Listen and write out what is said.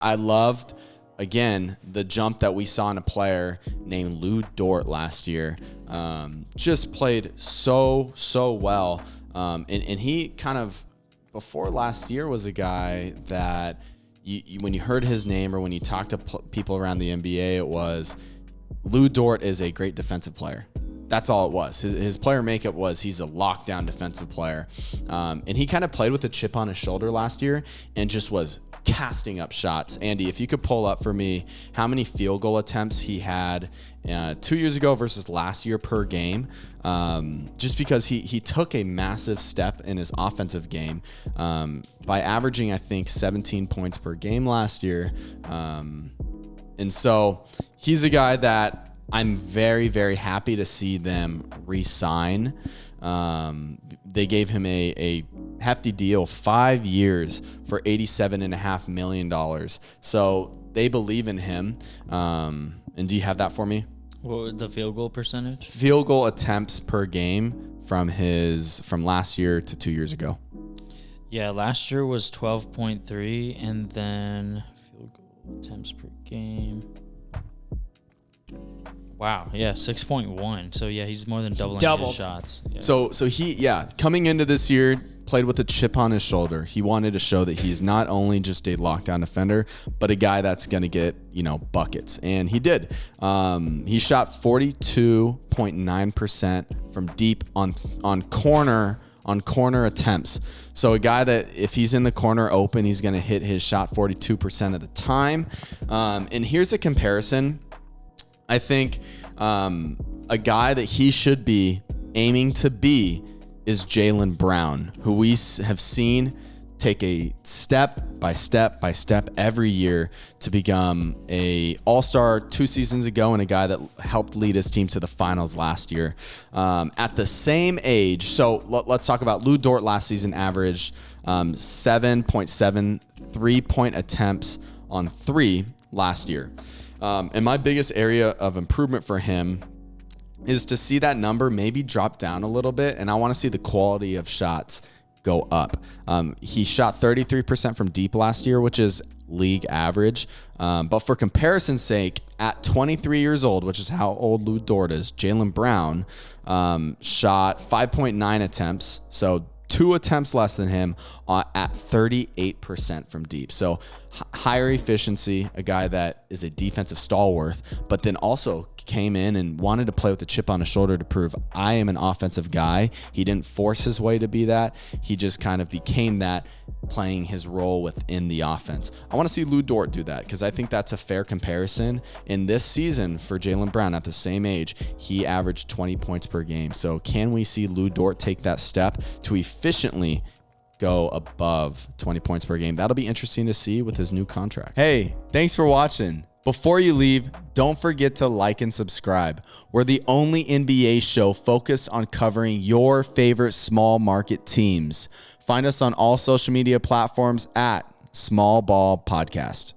I loved, again, the jump that we saw in a player named Lugentz Dort last year. Just played so well. And he kind of, before last year, was a guy that when you heard his name or when you talked to people around the NBA, it was Lugentz Dort is a great defensive player. That's all it was. His player makeup was he's a lockdown defensive player. And he kind of played with a chip on his shoulder last year and just was casting up shots. Andy, if you could pull up for me how many field goal attempts he had 2 years ago versus last year per game, just because he took a massive step in his offensive game by averaging, I think, 17 points per game last year. And so he's a guy that I'm very, very happy to see them re-sign. They gave him a hefty deal, 5 years for $87.5 million. So they believe in him. And do you have that for me? What was the field goal percentage? Field goal attempts per game from last year to 2 years ago. Yeah, last year was 12.3, and then field goal attempts per game. Wow, yeah, 6.1. So yeah, he's more than doubling his shots. Yeah. So he, coming into this year, played with a chip on his shoulder. He wanted to show that he's not only just a lockdown defender, but a guy that's going to get, buckets. And he did. He shot 42.9% from deep on corner attempts. So a guy that if he's in the corner open, he's going to hit his shot 42% of the time. And here's a comparison. I think a guy that he should be aiming to be is Jaylen Brown, who we have seen take a step by step every year to become a all-star 2 seasons ago and a guy that helped lead his team to the finals last year. At the same age, so let's talk about Lugentz Dort last season averaged 7.7 3-point attempts on 3 last year. And my biggest area of improvement for him is to see that number maybe drop down a little bit, and I want to see the quality of shots go up. He shot 33% from deep last year, which is league average. But for comparison's sake, at 23 years old, which is how old Lugentz Dort is, Jaylen Brown shot 5.9 attempts, so 2 attempts less than him at 38% from deep. So higher efficiency, a guy that is a defensive stalwart, but then also came in and wanted to play with the chip on his shoulder to prove I am an offensive guy. He didn't force his way to be that. He just kind of became that, playing his role within the offense. I want to see Lugentz Dort do that because I think that's a fair comparison. In this season for Jaylen Brown at the same age, he averaged 20 points per game. So can we see Lugentz Dort take that step to efficiently go above 20 points per game? That'll be interesting to see with his new contract. Hey, thanks for watching. Before you leave, don't forget to like and subscribe. We're the only NBA show focused on covering your favorite small market teams. Find us on all social media platforms at Small Ball Podcast.